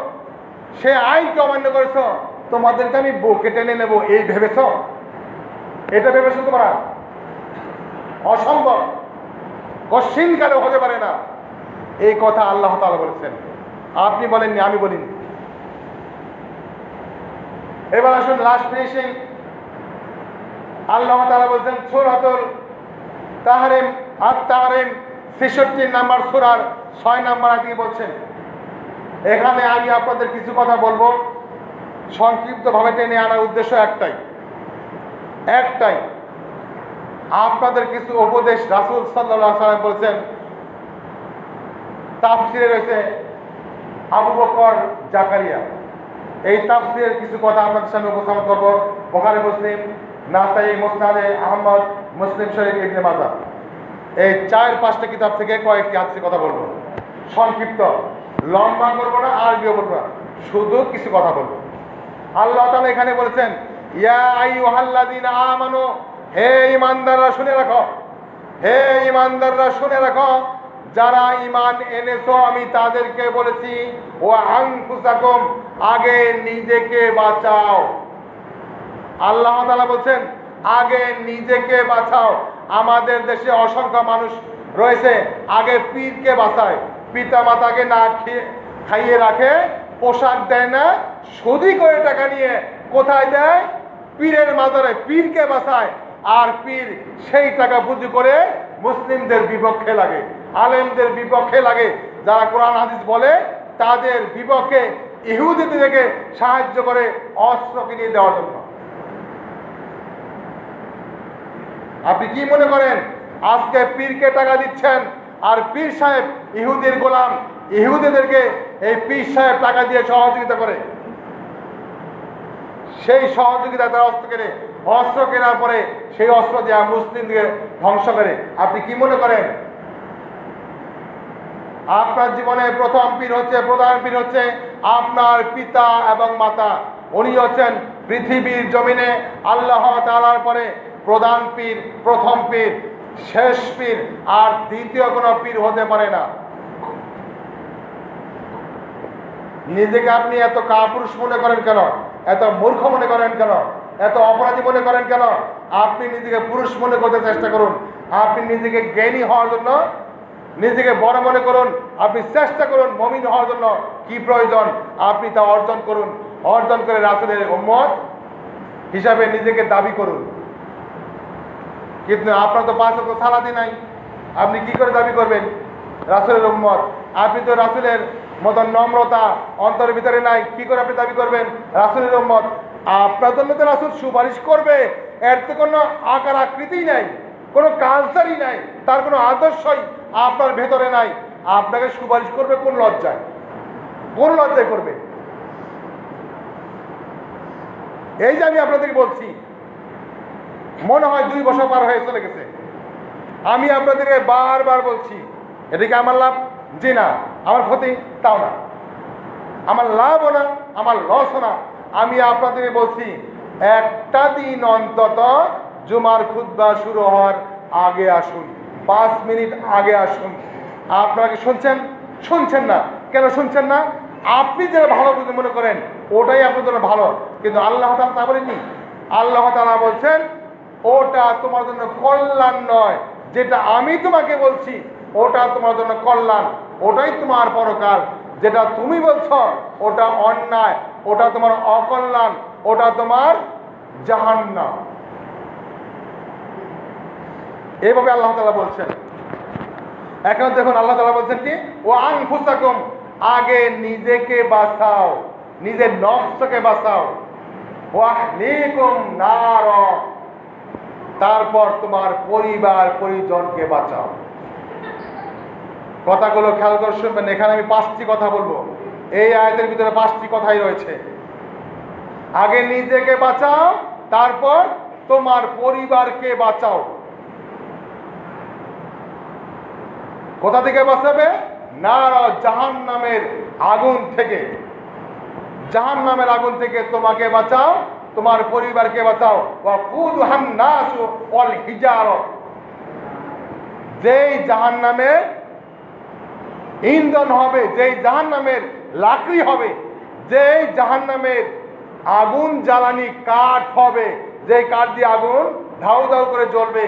Speaker 1: সে আইনকে অমান্য করেছো, তোমাদেরকে আমি বুকে টেনে নেবো এই ভেবেছো? এটা ভেবেছো তোমরা? অসম্ভব, কশিনকালেও হতে পারে না। এই কথা আল্লাহ তাআলা বলেছেন, আপনি বলেননি, আমি বলিনি। এবার আসুন লাস্ট ফিনিশিং। আল্লাহ তাআলা বলছেন সূরাতুল তাহরিম, আত-তাহরিম ৬৬ নম্বর সূরার ৬ নম্বর আয়াতে বলছেন, এখানে আমি আপনাদের কিছু কথা বলবো, সংক্ষিপ্তভাবে টেনে আনার উদ্দেশ্য একটাই, আপনাদের কিছু উপদেশ রাসূল সাল্লাল্লাহু আলাইহি ওয়াসাল্লাম বলছেন। তাফসিরে রয়েছে আবু বকর জাকারিয়া, এই তাফসিরের কিছু কথা আপনাদের সামনে উপস্থাপন করব। বুখারী, মুসলিম, নাসাই, মুসনাদে আহমদ, মুসলিম শরীফ, ইবনে মাজাহ, এই ৪-৫টা কিতাব থেকে কয়েকটি হাদিসের কথা বলবো। সংক্ষিপ্ত, লম্বা করবো না, আরবিও বলবো না, শুধু কিছু কথা বলবো। আল্লাহ তাআলা এখানে বলেছেন ইয়া আইয়ুহাল্লাযীনা আমানু, হে ঈমানদাররা শুনে রাখো, হে ঈমানদাররা শুনে রাখো, যারা ঈমান এনেছো আমি তাদেরকে বলেছি ওয়া আনফুসাকুম, আগে নিজেকে বাঁচাও। আল্লাহ তাআলা বলছেন আগে নিজেকে বাঁচাও। আমাদের দেশে অসংখ্য মানুষ রয়েছে আগে পীরকে বাঁচায়, পিতা মাতাকে না খাইয়ে রাখে, পোশাক দেয় না, সুদি করে টাকা নিয়ে কোথায় দেয়? পীরের মাজারে, পীরকে বাঁচায়। আর পীর সেই টাকা পুঁজি করে মুসলিমদের বিপক্ষে লাগে, আলেমদের বিপক্ষে লাগে, যারা কোরআন হাদিস বলে তাদের বিপক্ষে ইহুদিদেরকে সাহায্য করে অস্ত্র কিনে দেওয়ার জন্য। আপনি কি মনে করেন আজকে পীরকে টাকা দিচ্ছেন আর পীর সাহেব ইহুদির গোলাম, ইহুদিদেরকে এই পীর সাহেব টাকা দিয়ে সহযোগিতা করে। সেই সহযোগিতা তারা অস্ত্র কেনার পরে সেই অস্ত্র দিয়ে মুসলিমদের ধ্বংস করে। আপনি কি মনে করেন আপনার জীবনে প্রধান পীর হচ্ছে আপনার পিতা এবং মাতা? উনি হচ্ছেন পৃথিবীর জমিনে আল্লাহ তাআলার পরে প্রধান পীর, প্রথম পীর, শেষ পীর, আর দ্বিতীয় কোনো পীর হতে পারে না। নিজেকে আপনি এত কাপুরুষ মনে করেন কেন? এত মূর্খ মনে করেন কেন? এত অপরাধী মনে করেন কেন? আপনি নিজেকে পুরুষ মনে করতে চেষ্টা করুন। আপনি নিজেকে জ্ঞানী হওয়ার জন্য নিজেকে বড় মনে করুন। আপনি চেষ্টা করুন মুমিন হওয়ার জন্য কি প্রয়োজন আপনি তা অর্জন করুন। অর্জন করে রাসূলের উম্মত হিসাবে নিজেকে দাবি করুন। কিন্তু আপনার তো 5 ওয়াক্ত সালাতই নাই, আপনি কি করে দাবি করবেন রাসূলের উম্মত? আপনি তো রাসূলের মতো নম্রতা অন্তরের ভিতরে নাই, কি করে আপনি দাবি করবেন রাসূলের উম্মত? আপনার জন্য তো রাসূল সুপারিশ করবে, এর তো কোনো আকার আকৃতিই নাই, কোনো কালচারই নাই, তার কোনো আদর্শই আপনার ভেতরে নাই। আপনাকে সুপারিশ করবে কোন লজ্জায়? কোন লজ্জায় করবে? এই যে আমি আপনাদেরকে বলছি, মনে হয় 2 বছর পার হয়ে চলে গেছে। আমি আপনাদেরকে বারবার বলছি, এদিকে আমার লাভ? জি না। আমার ক্ষতি? তাও না। আমার লাভও না, আমার লসও না। আমি আপনাদেরকে বলছি, একটা দিন অন্তত জুমার খুতবা শুরু হওয়ার আগে আসুন, 5 মিনিট আগে আসুন। আপনারা কি শুনছেন না? কেন শুনছেন না? আপনি যেটা ভালো মনে করেন ওটাই আপনার জন্য ভালো, কিন্তু আল্লাহ তাআলা তা বলেননি। আল্লাহ তাআলা বলছেন ওটা তোমার জন্য কল্যাণ নয়, যেটা আমি তোমাকে বলছি ওটা তোমার জন্য কল্যাণ, ওটাই তোমার পরকাল। যেটা তুমি বলছো ওটা অন্যায়, ওটা তোমার অকল্যাণ, ওটা তোমার জাহান্নাম। এইভাবে আল্লাহ তাআলা বলছেন। এখন দেখুন আল্লাহ তাআলা বলছেন কি, ও আনফুসাকুম, আগে নিজেকে বাঁচাও, নিজের নফসকে বাঁচাও, ওয়াহলিকুম নার, তারপর তোমার পরিবার পরিজনকে বাঁচাও। কথাগুলো খেয়াল করে শুনবেন। এখানে আমি 5টি কথা বলবো। এই আয়াতের ভিতরে 5টি কথাই রয়েছে। আগে নিজেকে বাঁচাও, তারপর তোমার পরিবারকে বাঁচাও। কোথা থেকে বাঁচাবে? নার, জাহান্নামের আগুন থেকে। জাহান্নামের আগুন থেকে তোমাকে বাঁচাও, তোমার পরিবারকে বাঁচাও। ওয়াকুদুহান নাস ওয়াল হিজারা, যেই জাহান্নামের ইন্ধন হবে, যেই জাহান্নামের লাকড়ি হবে, যেই জাহান্নামের আগুন জ্বালানি কাঠ হবে, যেই কাঠ দিয়ে আগুন ধাউ ধাউ করে জ্বলবে,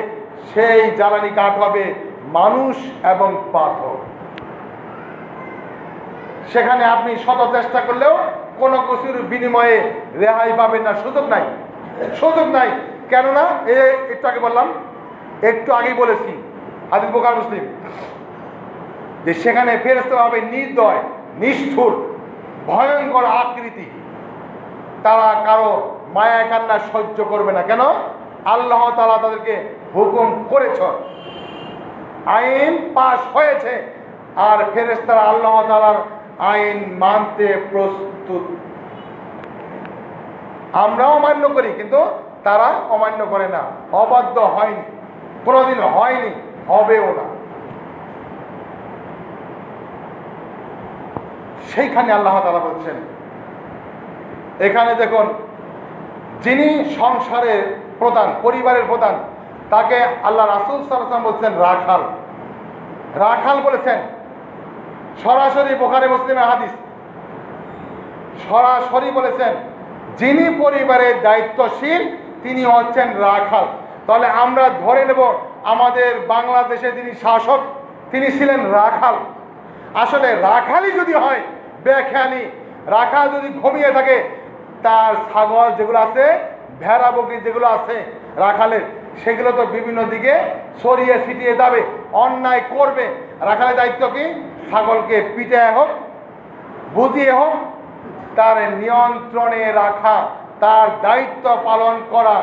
Speaker 1: সেই জ্বালানি কাঠ হবে মানুষ এবং পাথর। সেখানে আপনি শত চেষ্টা করলেও কোনো কিছুর বিনিময়ে রেহাই পাবেন না, সুযোগ নাই। কেননা একটু আগে বললাম, একটু আগেই বলেছি হাদিস বুখারী মুসলিম, যে সেখানে ফেরেশতারা হবে নির্দয়, নিষ্ঠুর, ভয়ঙ্কর আকৃতি। তারা কারো মায়া কান্না সহ্য করবে না। কেন? আল্লাহ তাআলা তাদেরকে হুকুম করেছ, আইন পাশ হয়েছে, আর ফেরেশতারা আল্লাহ তাআলার আইন মানতে প্রস্তুত। আমরাও অমান্য করি, কিন্তু তারা অমান্য করে না, অবাধ্য হয়নি, কোনোদিন হয়নি, হবেও না। সেইখানে আল্লাহ তাআলা বলছেন, এখানে দেখুন, যিনি সংসারের প্রধান, পরিবারের প্রধান, তাকে আল্লাহ রাসূল সাল্লাল্লাহু আলাইহি ওয়াসাল্লাম বলছেন রাখাল বলেছেন। সরাসরি বুখারী মুসলিমের হাদিস, সরাসরি বলেছেন যিনি পরিবারের দায়িত্বশীল তিনি হচ্ছেন রাখাল। তাহলে আমরা ধরে নেব আমাদের বাংলাদেশে যিনি শাসক তিনি ছিলেন রাখাল। আসলে রাখালই যদি হয় বেখেয়ালি, রাখাল যদি ঘুমিয়ে থাকে, তার ছাগল যেগুলো আছে, ভেড়া বকরি যেগুলো আছে রাখালের, সেগুলো তো বিভিন্ন দিকে ছড়িয়ে ছিটিয়ে যাবে, অন্যায় করবে। রাখালের দায়িত্ব কি? ছাগলকে পিটে হোক, বুঝিয়ে হোক, তার নিয়ন্ত্রণে রাখা, তার দায়িত্ব পালন করা।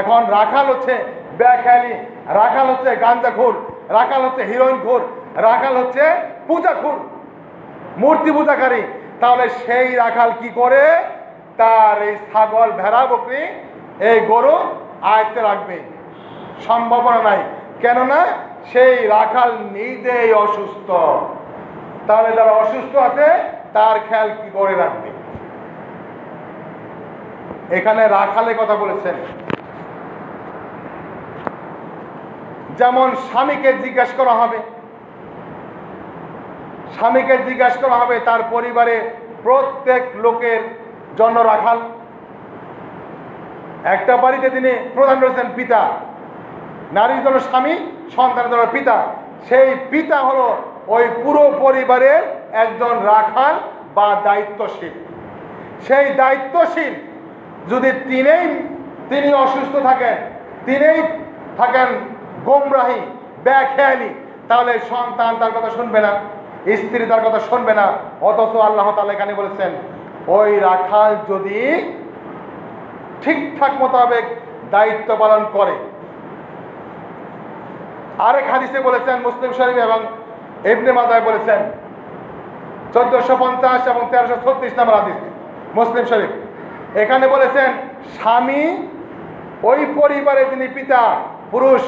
Speaker 1: এখন রাখাল হচ্ছে বেখেয়ালি, রাখাল হচ্ছে গাঞ্জাখোর, রাখাল হচ্ছে হিরোইনখোর, রাখাল হচ্ছে পূজাখোর। মূর্তি পূজাকারী, তাহলে সেই রাখাল কি করে তার এই ছাগল, ভেড়া, বকরি, এই গরু আয়ত্তে রাখবে? সম্ভাবনা নাই। কেননা সেই রাখাল নিজেই অসুস্থ। তাহলে যারা অসুস্থ আছে তার খেয়াল কি করে রাখবে? এখানে রাখালের কথা বলেছেন। যেমন স্বামীকে জিজ্ঞাসা করা হবে, স্বামীকে জিজ্ঞাসা করা হবে তার পরিবারে প্রত্যেক লোকের জন্য রাখাল। একটা বাড়িতে তিনি প্রধান রয়েছেন পিতা, নারীর জন্য স্বামী, সন্তানের জন্য পিতা। সেই পিতা হলো ওই পুরো পরিবারের একজন রাখাল বা দায়িত্বশীল। সেই দায়িত্বশীল যদি তিনি অসুস্থ থাকেন, তিনিই থাকেন গোমরাহি, বেখেয়ালি, তাহলে সন্তান তার কথা শুনবে না, স্ত্রী তার কথা শুনবে না। অথচ আল্লাহ তাআলা এখানে বলেছেন ওই রাখাল যদি ঠিকঠাক মোতাবেক দায়িত্ব পালন করে। আরেক হাদিসে বলেছেন, মুসলিম শরীফ এবং ইবনে মাজাহ বলেছেন, 1450 এবং 1336 নম্বর হাদিস, মুসলিম শরীফ। এখানে বলেছেন স্বামী, ওই পরিবারে যিনি পিতা পুরুষ,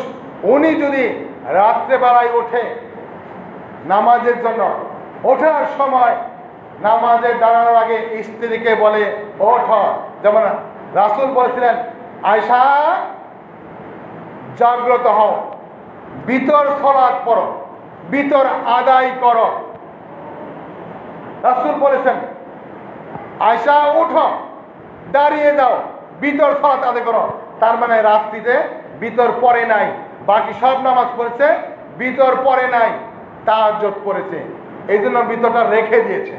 Speaker 1: উনি যদি রাত্রেবেলায় ওঠে নামাজের জন্য, ওঠার সময় নামাজের দাঁড়ানোর আগে স্ত্রীকে বলে ওঠ, যেমন রাসূল বলেছিলেন আয়েশা জাগ্রত হও, বিতর সালাত পড়ো, বিতর আদায় করো। রাসূল বলেছেন আয়েশা ওঠো, দাঁড়িয়ে যাও, বিতর সালাত আদায় করো। তার মানে রাত্রিতে বিতর পড়ে নাই, বাকি সব নামাজ পড়েছে, বিতর পড়ে নাই, তাহাজ্জুদ পড়েছে, এই জন্য বিতরটা রেখে দিয়েছে।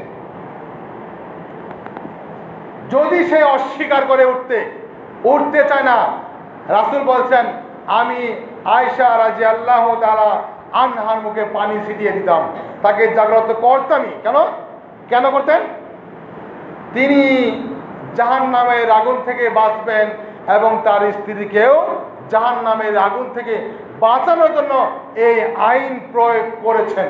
Speaker 1: যদি সে অস্বীকার করে উঠতে চায় না, রাসূল বলছেন আমি আয়েশা রাদিয়াল্লাহু তাআলা আনহার মুখে পানি ছিটিয়ে দিতাম, তাকে জাগ্রত করতামই। কেন করতেন? তিনি জাহান্নামের আগুন থেকে বাঁচবেন এবং তার স্ত্রীকেও জাহান্নামের আগুন থেকে বাঁচানোর জন্য এই আইন প্রয়োগ করেছেন।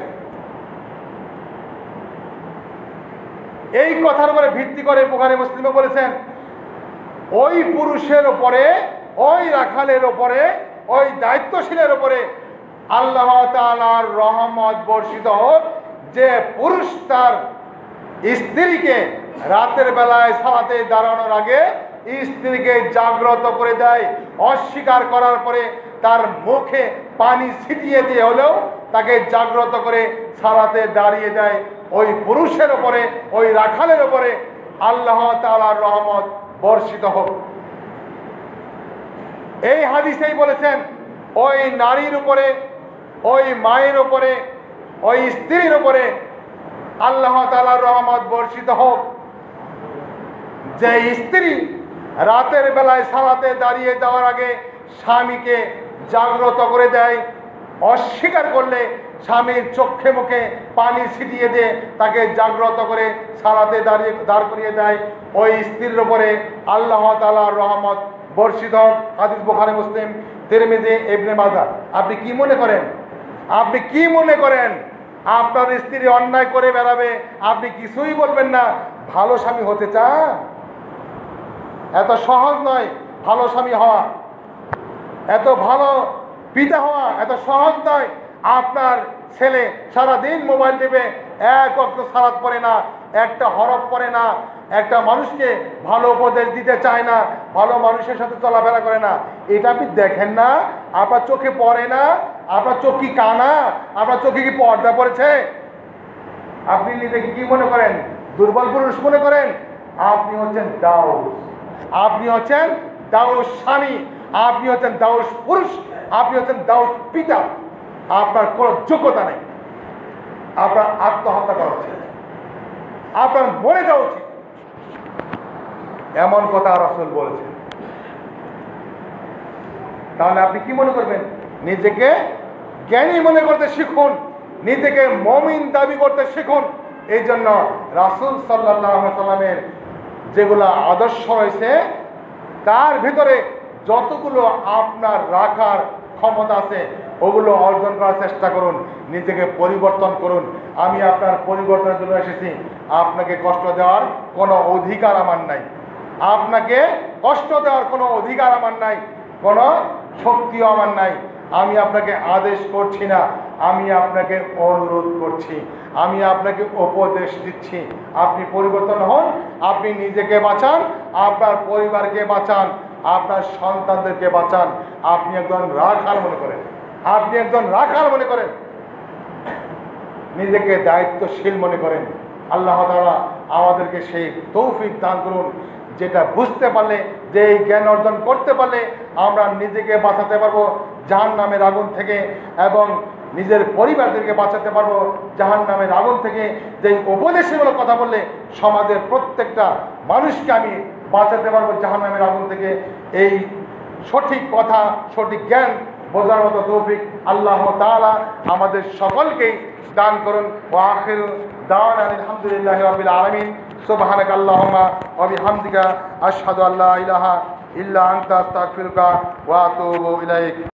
Speaker 1: এই কথার উপরে ভিত্তি করে বুখারী মুসলিমে বলেছেন ওই পুরুষের উপরে, ওই রাখালের উপরে, ওই দায়িত্বশীলের উপরে আল্লাহ তাআলার রহমত বর্ষিত হোক, যে পুরুষ তার স্ত্রীকে রাতের বেলায় সালাতে দাঁড়ানোর আগে স্ত্রীকে জাগ্রত করে দেয়, অস্বীকার করার পরে তার মুখে পানি ছিটিয়ে দিয়ে হলেও তাকে জাগ্রত করে সালাতে দাঁড়িয়ে দেয়, ওই পুরুষের উপরে, ওই রাখালের উপরে আল্লাহ তাআলার রহমত বর্ষিত হোক। এই হাদিসেই বলেছেন ওই নারীর উপরে, ওই মায়ের উপরে, ওই স্ত্রীর উপরে আল্লাহ তাআলার রহমত বর্ষিত হোক, যে স্ত্রী রাতের বেলায় সালাতে দাঁড়িয়ে যাওয়ার আগে স্বামীকে জাগ্রত করে দেয়, অস্বীকার করলে স্বামীর চোখে মুখে পানি ছিটিয়ে দিয়ে তাকে জাগ্রত করে সালাতে দাঁড় করিয়ে দেয়, ওই স্ত্রীর উপরে আল্লাহ তাআলার রহমত বর্ষিত হোক। হাদিস বুখারী, মুসলিম, তিরমিজি, ইবনে মাজাহ। আপনি কি মনে করেন আপনার স্ত্রী অন্যায় করে বেড়াবে, আপনি কিছুই বলবেন না? ভালো স্বামী হতে চান? এত সহজ নয় ভালো স্বামী হওয়া, এত ভালো পিতা হওয়া এত সহজ নয়। আপনার ছেলে সারাদিন মোবাইল টিপে, এক ওয়াক্ত সালাত পড়ে না, একটা হরফ পড়ে না, একটা মানুষকে ভালো উপদেশ দিতে চায় না, ভালো মানুষের সাথে চলাফেরা করে না, এটা আপনি দেখেন না? আপনার চোখে পড়ে না? আপনার চোখ কি কানা? আপনার চোখে কি পর্দা পড়েছে? আপনি নিজেকে কি মনে করেন? দুর্বল পুরুষ মনে করেন? আপনি হচ্ছেন দাউস, আপনি হচ্ছেন দাউস স্বামী, আপনি হচ্ছেন দাউস পুরুষ, আপনি হচ্ছেন দাউস পিতা। আপনার কোনো যোগ্যতা নেই, আপনার আত্মহত্যা করা উচিত, আপনার মরে যাওয়া উচিত, এমন কথা রাসূল বলেছেন। তাহলে আপনি কি মনে করবেন? নিজেকে জ্ঞানী মনে করতে শিখুন, নিজেকে মুমিন দাবি করতে শিখুন। এই জন্য রাসূল সাল্লাল্লাহু আলাইহি ওয়াসাল্লামের যেগুলো আদর্শ রয়েছে তার ভিতরে যতগুলো আপনার রাখার ক্ষমতা আছে ওগুলো অর্জন করার চেষ্টা করুন, নিজেকে পরিবর্তন করুন। আমি আপনার পরিবর্তনের জন্য এসেছি, আপনাকে কষ্ট দেওয়ার কোনো অধিকার আমার নাই, আপনাকে কষ্ট দেওয়ার কোনো অধিকার আমার নাই, কোনো শক্তিও আমার নাই। আমি আপনাকে আদেশ করছি না, আমি আপনাকে অনুরোধ করছি, আমি আপনাকে উপদেশ দিচ্ছি। আপনি পরিবর্তন হন, আপনি নিজেকে বাঁচান, আপনার পরিবারকে বাঁচান, আপনার সন্তানদেরকে বাঁচান। আপনি একজন রাখাল মনে করেন, আপনি একজন রাখাল মনে করেন, নিজেকে দায়িত্বশীল মনে করেন। আল্লাহ তাআলা আমাদেরকে সেই তৌফিক দান করুন, যেটা বুঝতে পারলে, যে এই জ্ঞান অর্জন করতে পারলে আমরা নিজেকে বাঁচাতে পারবো জাহান্নামের আগুন থেকে, এবং নিজের পরিবারদেরকে বাঁচাতে পারবো জাহান্নামের আগুন থেকে। যে উপদেশমূলক কথা বললে সমাজের প্রত্যেকটা মানুষকে আমি বাঁচাতে পারবো জাহান্নামের আগুন থেকে। এই সঠিক কথা, সঠিক জ্ঞান বোঝার মতো তৌফিক আল্লাহ তাআলা আমাদের সকলকেই দান করুন। ওয়া আখিরু দাওয়ানা আলহামদুলিল্লাহি রাব্বিল আলামিন। সুবহানাকা আল্লাহুম্মা ওয়া বিহামদিকা আশহাদু আল্লা ইলাহা ইল্লা আনতা আস্তাগফিরুকা ওয়া আতুবু ইলাইক।